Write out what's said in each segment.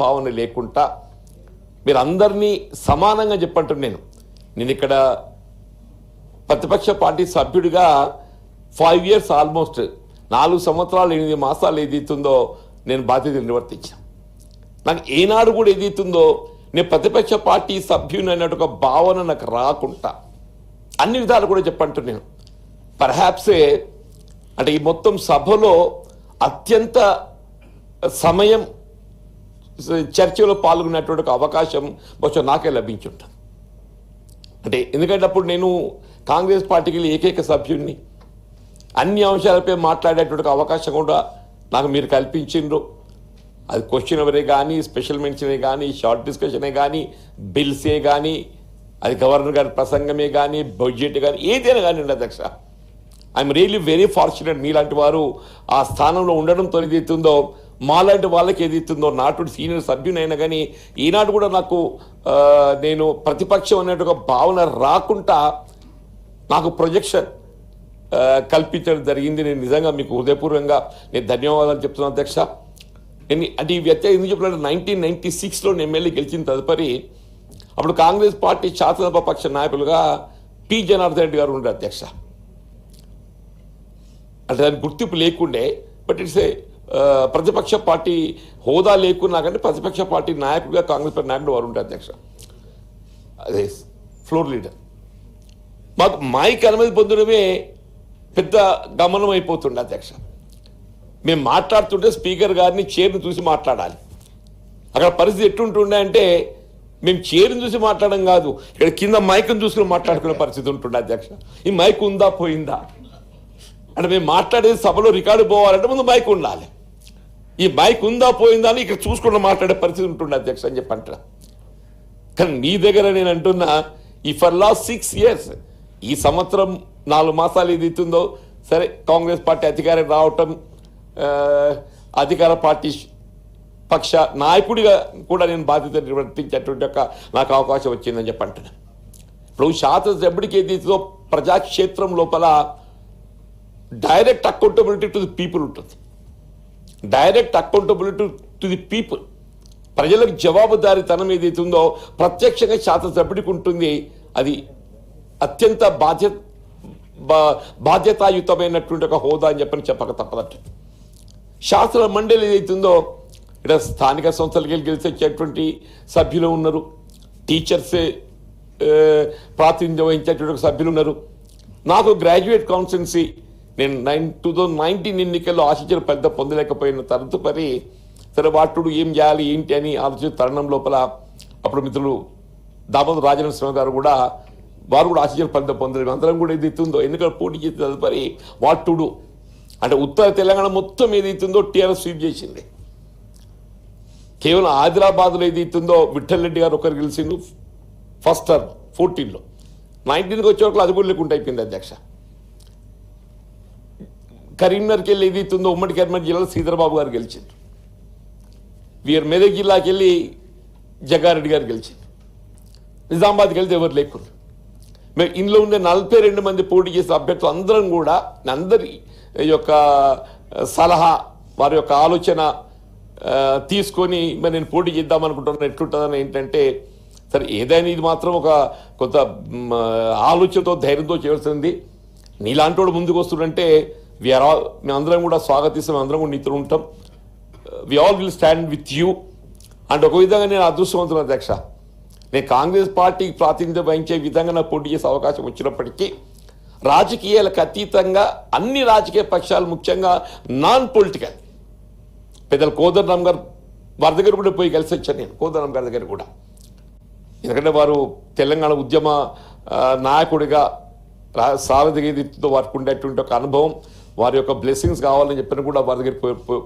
భావన లేకుండా మీరు అందరినీ సమానంగా చెప్పంటున్నాను. నేను ఇక్కడ ప్రతిపక్ష పార్టీ సభ్యుడిగా 5 years ఆల్మోస్ట్ 4 సంవత్సరాలు 8 మాసాలు ఏదైతుందో నేను బాధ్యత నిర్వర్తించాను. నాకు ఏనాడు కూడా ఏదైతుందో నేను ప్రతిపక్ష పార్టీ సభ్యుని అన్నట్టు ఒక భావన నాకు రాకుండా అన్ని విధాలు కూడా చెప్పంటున్నాను. పర్హాప్సే అంటే ఈ మొత్తం సభలో అత్యంత సమయం చర్చలో పాల్గొనేటువంటి అవకాశం బహుశా నాకే లభించుంటుంది. అంటే ఎందుకంటే అప్పుడు నేను కాంగ్రెస్ పార్టీకి ఏకైక సభ్యుడిని, అన్ని అంశాలపై మాట్లాడేటువంటి అవకాశం కూడా నాకు మీరు కల్పించిండ్రు. అది క్వశ్చన్ అవరే కానీ, స్పెషల్ మెన్షనే కానీ, షార్ట్ డిస్కషనే కానీ, బిల్సే కానీ, అది గవర్నర్ గారి ప్రసంగమే కానీ, బడ్జెట్ కానీ, ఏదైనా కానీ అధ్యక్ష. I'm really very fortunate. మీలాంటి వారు ఆ స్థానంలో ఉండడంతో ఏదైతుందో మాలాంటి వాళ్ళకి ఏదైతుందో నాటు సీనియర్ సభ్యునైనా కానీ ఈనాడు కూడా నాకు నేను ప్రతిపక్షం అనేటు ఒక భావన రాకుండా నాకు ప్రొజెక్షన్ కల్పించడం జరిగింది. నేను నిజంగా మీకు హృదయపూర్వకంగా నేను ధన్యవాదాలు చెప్తున్నాను అధ్యక్ష. అంటే ఈ వ్యత్యాసం ఎందుకు చెప్పినట్టు 1996లో ఎమ్మెల్యే గెలిచిన తదుపరి అప్పుడు కాంగ్రెస్ పార్టీ శాసనసభ పక్ష నాయకులుగా పి జనార్దన్ రెడ్డి గారు ఉండే అధ్యక్ష. అంటే దాని గుర్తింపు లేకుండే, బట్ ఇట్స్ ఏ ప్రతిపక్ష పార్టీ హోదా లేకున్నా కానీ ప్రతిపక్ష పార్టీ నాయకుడిగా కాంగ్రెస్ పార్టీ నాయకుడు వారు ఉంటారు అధ్యక్ష. అదే ఫ్లోర్ లీడర్. మాకు మైక్ అనుమతి పొందడమే పెద్ద గమనం అయిపోతుండే అధ్యక్ష. మేము మాట్లాడుతుంటే స్పీకర్ గారిని చైర్ని చూసి మాట్లాడాలి. అక్కడ పరిస్థితి ఎట్టుంటుండే అంటే మేము చైర్ని చూసి మాట్లాడడం కాదు, ఇక్కడ కింద మైక్ని చూసుకుని మాట్లాడుకునే పరిస్థితి ఉంటుండే అధ్యక్ష. ఈ మైక్ ఉందా పోయిందా అంటే మేము మాట్లాడేది సభలో రికార్డు పోవాలంటే ముందు మైక్ ఉండాలి. ఈ మైక్ ఉందా పోయిందా అని ఇక్కడ చూసుకుంటూ మాట్లాడే పరిస్థితి ఉంటుండే అధ్యక్ష అని చెప్పంట. కానీ మీ దగ్గర నేను అంటున్నా ఈ ఫర్ లాస్ట్ 6 years ఈ సంవత్సరం 4 మాసాలు ఏది ఇస్తుందో సరే కాంగ్రెస్ పార్టీ అధికారం రావటం, అధికార పార్టీ పక్ష నాయకుడిగా కూడా నేను బాధ్యత నిర్వర్తించేటువంటి నాకు అవకాశం వచ్చిందని చెప్పంటున్నా. ఇప్పుడు శాసనసభ్యుడికి ఏది ఇస్తుందో ప్రజాక్షేత్రం లోపల direct accountability to the people ఉంటుంది. Direct accountability to the people, ప్రజలకు జవాబుదారీతనం ఏదైతుందో ప్రత్యక్షంగా శాసనసభ్యుడికి ఉంటుంది. అది అత్యంత బాధ్యతాయుతమైనటువంటి ఒక హోదా అని చెప్పక తప్పదట. శాసన మండలి ఏదైతుందో ఇక్కడ స్థానిక సంస్థలకి గెలిచేటువంటి సభ్యులు ఉన్నారు, టీచర్సే ప్రాతినిధ్యం వహించేటువంటి సభ్యులు ఉన్నారు. నాకు గ్రాడ్యుయేట్ కౌన్సిల్సీ నేను 2019 ఎన్నికల్లో ఆశించిన పెద్ద పొందలేకపోయిన తదుపరి సరే వాటుడు ఏం చేయాలి ఏంటి అని ఆలోచన తరుణం లోపల అప్పుడు మిత్రులు దామోదర్ రాజనరసింహ గారు కూడా వారు కూడా ఆశించిన పెద్ద పొందలేదు. అందరం కూడా ఏదైతుందో ఎన్నికలు పోటీ చేసిన తదుపరి వాటుడు అంటే ఉత్తర తెలంగాణ మొత్తం ఏదైతుందో టీఆర్ఎస్ స్వీప్ చేసింది. కేవలం ఆదిలాబాద్లో ఏదైతుందో విఠల్ రెడ్డి గారు ఒకరు గెలిచిండు ఫస్ట్ టర్మ్ 14లో, 19కి వచ్చే వరకు అది కూడా లేకుండా అయిపోయింది అధ్యక్ష. కరీంనగర్కి వెళ్ళి ఏదైతుందో ఉమ్మడి కరీంనగర్ జిల్లాలో శ్రీధరబాబు గారు గెలిచిండ్రు. వీరు మెదక్ జిల్లాకి వెళ్ళి జగ్గారెడ్డి గారు గెలిచిండ్రు. నిజామాబాద్కి వెళ్తే ఎవరు లేకుండా మేము ఇందులో ఉండే 42 మంది పోటీ చేసే అభ్యర్థులు అందరం కూడా అందరి యొక్క సలహా వారి యొక్క ఆలోచన తీసుకొని మరి నేను పోటీ చేద్దాం అనుకుంటున్నాను. ఎట్లుంటుందని ఏంటంటే సరే ఏదైనా ఇది మాత్రం ఒక కొంత ఆలోచనతో ధైర్యంతో చేయాల్సింది. నీలాంటి వాడు ముందుకు వస్తుందంటే మేమందరం కూడా స్వాగతిస్తాం, అందరం కూడా నీతో ఉంటాం. We all will stand with you. And ఒక విధంగా నేను అదృష్టవంతులు అధ్యక్ష. నేను కాంగ్రెస్ పార్టీకి ప్రాతినిధ్యం వహించే విధంగా నాకు పోటీ చేసే అవకాశం వచ్చినప్పటికీ రాజకీయాలకు అతీతంగా అన్ని రాజకీయ పక్షాలు ముఖ్యంగా నాన్ పొలిటికల్ పెద్దలు కోదండరామ్ గారు వారి దగ్గర కూడా పోయి కలిసి వచ్చాను నేను కోదండరామ్ గారి దగ్గర కూడా. ఎందుకంటే వారు తెలంగాణ ఉద్యమ నాయకుడిగా సారథితో వారికి ఉండేటువంటి ఒక అనుభవం, వారి యొక్క బ్లెస్సింగ్స్ కావాలని చెప్పిన కూడా వారి దగ్గర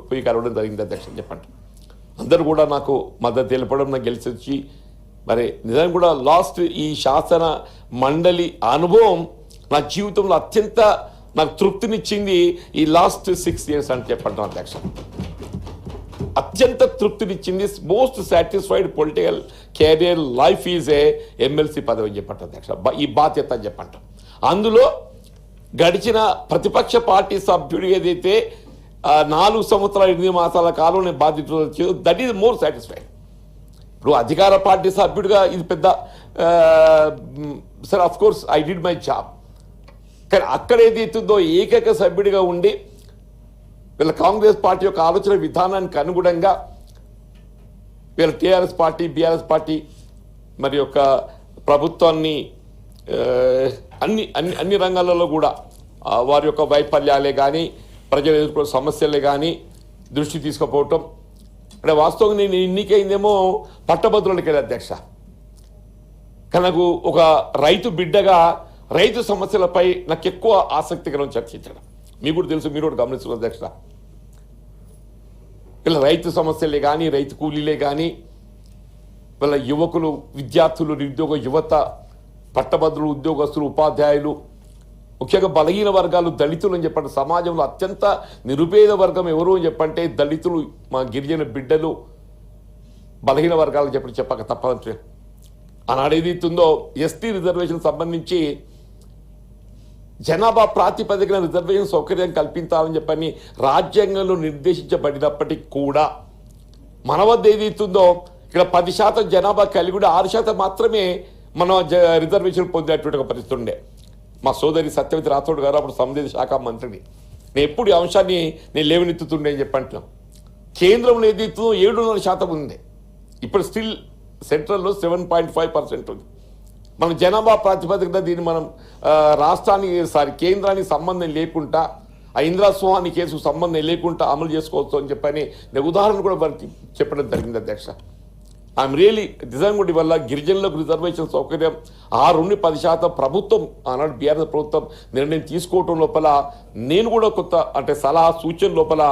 పోయి కలవడం జరిగింది అధ్యక్ష చెప్పండి. అందరూ కూడా నాకు మద్దతు తెలపడం, నాకు గెలిచి వచ్చి మరి నిజంగా కూడా లాస్ట్ ఈ శాసన మండలి అనుభవం నా జీవితంలో అత్యంత నాకు తృప్తినిచ్చింది ఈ లాస్ట్ 6 years అని చెప్పండి అధ్యక్ష. అత్యంత తృప్తినిచ్చింది. Most satisfied political career life is a MLC పదవి అని చెప్పండి అధ్యక్ష. ఈ బాధ్యత అని చెప్పంట. అందులో గడిచిన ప్రతిపక్ష పార్టీ సభ్యుడు ఏదైతే 4 సంవత్సరాల 8 మాసాల కాలం నేను బాధ్యత, దట్ ఈస్ మోర్ సాటిస్ఫైడ్. ఇప్పుడు అధికార పార్టీ సభ్యుడిగా ఇది పెద్ద sir, of course I did my job. కానీ అక్కడ ఏదైతుందో ఏకైక సభ్యుడిగా ఉండి వీళ్ళ కాంగ్రెస్ పార్టీ యొక్క ఆలోచన విధానానికి అనుగుణంగా వీళ్ళ టీఆర్ఎస్ పార్టీ, బీఆర్ఎస్ పార్టీ మరి యొక్క ప్రభుత్వాన్ని అన్ని అన్ని అన్ని రంగాలలో కూడా వారి యొక్క వైఫల్యాలే కానీ ప్రజలు ఎదుర్కొనే సమస్యలే కానీ దృష్టి తీసుకుపోవటం. అంటే వాస్తవంగా నేను ఎన్నికైందేమో పట్టభద్రులకి వెళ్ళి అధ్యక్ష, కానీ నాకు ఒక రైతు బిడ్డగా రైతు సమస్యలపై నాకు ఎక్కువ ఆసక్తికరం చర్చించడం. మీకు కూడా తెలుసు, మీరు కూడా గమనిస్తున్నారు అధ్యక్ష. ఇలా రైతు సమస్యలే కానీ, రైతు కూలీలే కానీ, వీళ్ళ యువకులు, విద్యార్థులు, నిరుద్యోగ యువత, పట్టభద్రులు, ఉద్యోగస్తులు, ఉపాధ్యాయులు, ముఖ్యంగా బలహీన వర్గాలు, దళితులు అని చెప్పండి. సమాజంలో అత్యంత నిరుపేద వర్గం ఎవరు అని చెప్పంటే దళితులు, మా గిరిజన బిడ్డలు, బలహీన వర్గాలు చెప్పక తప్పదంటే. ఆనాడు ఏదైతుందో ఎస్టీ రిజర్వేషన్ సంబంధించి జనాభా ప్రాతిపదికన రిజర్వేషన్ సౌకర్యం కల్పించాలని చెప్పని రాజ్యాంగంలో నిర్దేశించబడినప్పటికీ కూడా మన వద్ద ఏదైతుందో ఇక్కడ 10% జనాభా కలిగి 6% మాత్రమే మనం రిజర్వేషన్ పొందేటువంటి ఒక పరిస్థితి ఉండే. మా సోదరి సత్యవతి రాథోడ్ గారు అప్పుడు సంబంధిత శాఖ మంత్రిని, నేను ఎప్పుడు ఈ అంశాన్ని నేను లేవనెత్తుతుండే అని చెప్పంటున్నాం. కేంద్రంలో ఏదైతుందో 7.5% ఉంది. ఇప్పుడు స్టిల్ సెంట్రల్లో 7.5% ఉంది. మన జనాభా ప్రాతిపదికన దీన్ని మనం కేంద్రానికి సంబంధం లేకుండా, ఆ ఇందిరా సోహాని కేసుకు సంబంధం లేకుండా అమలు చేసుకోవచ్చు అని చెప్పని నేను ఉదాహరణ కూడా వారికి చెప్పడం జరిగింది అధ్యక్ష. ఐఎమ్ రియలీ నిజంగా వల్ల గిరిజనులకు రిజర్వేషన్ సౌకర్యం 6-10% ప్రభుత్వం, ఆనాడు బీఆర్ఎస్ ప్రభుత్వం నిర్ణయం తీసుకోవటం లోపల నేను కూడా కొత్త అంటే సలహా సూచన లోపల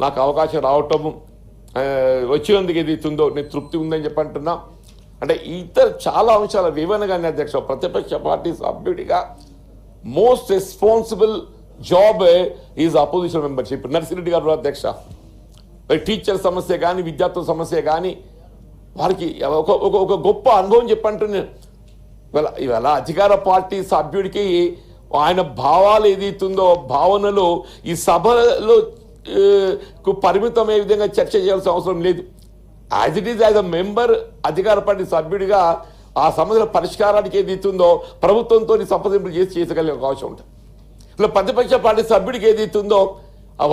నాకు అవకాశం రావటము వచ్చినందుకు ఏదైతుందో నేను తృప్తి ఉందని చెప్పంటున్నా. అంటే ఇతర చాలా అంశాల వివరణగానే అధ్యక్ష, ప్రతిపక్ష పార్టీ సభ్యుడిగా most responsible job is opposition membership. Narsireddy గారు అధ్యక్ష, టీచర్ సమస్య కానీ, విద్యార్థుల సమస్య కానీ, వారికి ఒక గొప్ప అనుభవం చెప్పంటున్నాను. ఇవాళ అధికార పార్టీ సభ్యుడికి ఆయన భావాలు ఏదైతుందో భావనలు ఈ సభలో పరిమితం ఏ విధంగా చర్చ చేయాల్సిన అవసరం లేదు. As it is as a member, అధికార పార్టీ సభ్యుడిగా ఆ సమస్యల పరిష్కారానికి ఏదైతుందో ప్రభుత్వంతో సంప్రదింపులు చేయగలిగే అవకాశం ఉంటుంది. ఇలా ప్రతిపక్ష పార్టీ సభ్యుడికి ఏదైతుందో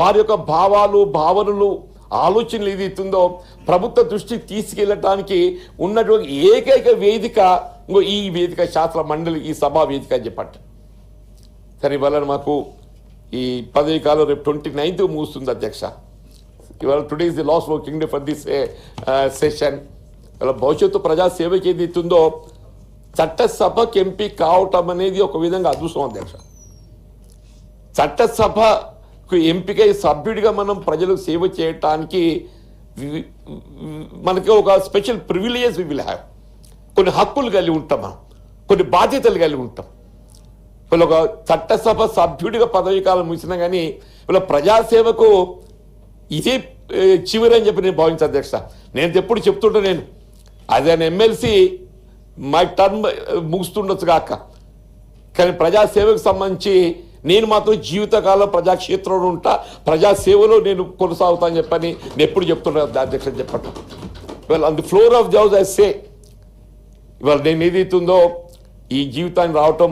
వారి యొక్క భావాలు, భావనలు, ఆలోచనలు ఏదైతుందో ప్రభుత్వ దృష్టికి తీసుకెళ్ళటానికి ఉన్నటువంటి ఏకైక వేదిక ఈ వేదిక శాస్త్ర మండలి, ఈ సభా వేదిక అని చెప్పండి. సరే, ఇవాళ మాకు ఈ పదవి కాలం రేపు 29th ముగుస్తుంది అధ్యక్ష. ఇవాళ today is the last working day for this session. ఇవాళ భవిష్యత్తు ప్రజాసేవకి ఏదైతుందో చట్టసభకి ఎంపీ కావటం అనేది ఒక విధంగా అదృష్టం అధ్యక్ష. చట్టసభకు ఎంపికై సభ్యుడిగా మనం ప్రజలకు సేవ చేయటానికి మనకి ఒక special privileges we will have. కొన్ని హక్కులు కలిగి ఉంటాం, మనం కొన్ని బాధ్యతలు కలిగి ఉంటాం. వీళ్ళు ఒక చట్టసభ సభ్యుడిగా పదవీ కాలం ముగిసినా కానీ వీళ్ళ ప్రజాసేవకు ఇదే చివరి అని చెప్పి నేను భావించాను అధ్యక్ష. నేను ఎప్పుడు చెప్తుంటా, నేను as an MLC my term ముగుస్తుండొచ్చు కాక, కానీ ప్రజాసేవకు సంబంధించి నేను మాత్రం జీవితకాలం ప్రజాక్షేత్రంలో ఉంటా, ప్రజాసేవలో నేను కొనసాగుతా అని చెప్పని నేను ఎప్పుడు చెప్తున్నా అధ్యక్ష చెప్పండి. Well on the floor of the house I say, ఇవాళ నేను ఏదైతుందో ఈ జీవితాన్ని రావటం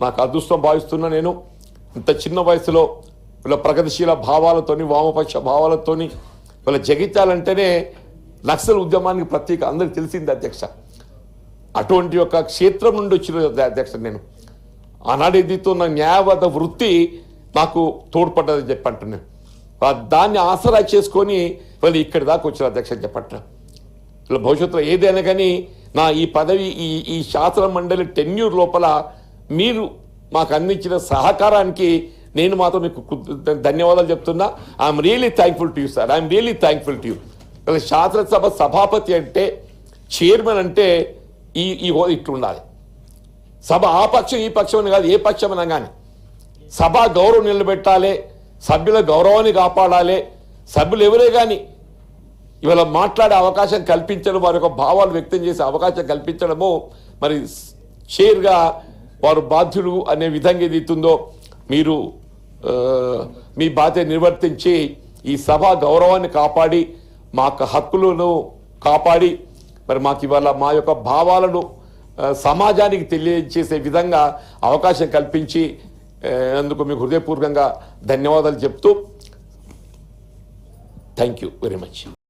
నాకు అదృష్టం భావిస్తున్నా. నేను ఇంత చిన్న వయసులో వీళ్ళ ప్రగతిశీల భావాలతోని, వామపక్ష భావాలతోని, వీళ్ళ జగిత్యాలంటేనే నక్సల్ ఉద్యమానికి ప్రత్యేక అందరికి తెలిసింది అధ్యక్ష. అటువంటి ఒక క్షేత్రం నుండి వచ్చిన అధ్యక్ష నేను. ఆనాడు ఏదైతే నా న్యాయవాద వృత్తి నాకు తోడ్పడ్డదని చెప్పంటున్నాను. దాన్ని ఆసరా చేసుకొని వాళ్ళు ఇక్కడి దాకా వచ్చిన అధ్యక్ష చెప్పంట. ఇలా భవిష్యత్తులో ఏదైనా కానీ నా ఈ పదవి, ఈ శాసన మండలి టెన్యూర్ లోపల మీరు మాకు అందించిన సహకారానికి నేను మాత్రం మీకు ధన్యవాదాలు చెప్తున్నా. I'm really thankful to you sir, I'm really thankful to you. ఇలా శాసనసభ సభాపతి అంటే, చైర్మన్ అంటే ఈ హోదా ఇట్లుండాలి. సభ ఆ పక్షం ఈ పక్షం అని కాదు, ఏ పక్షం అయినా కానీ సభ గౌరవం నిలబెట్టాలి, సభ్యుల గౌరవాన్ని కాపాడాలి. సభ్యులు ఎవరే కానీ ఇవాళ మాట్లాడే అవకాశం కల్పించడం, వారి యొక్క భావాలు వ్యక్తం చేసే అవకాశం కల్పించడము మరి షేర్గా వారు బాధ్యులు అనే విధంగా ఏదైతుందో మీరు మీ బాధ్యత నిర్వర్తించి ఈ సభ గౌరవాన్ని కాపాడి మా యొక్క హక్కులను కాపాడి మరి మాకు ఇవాళ మా యొక్క భావాలను సమాజానికి తెలియజేసే విధంగా అవకాశం కల్పించి అందుకు మీకు హృదయపూర్వకంగా ధన్యవాదాలు చెప్తూ థ్యాంక్ యూ వెరీ మచ్.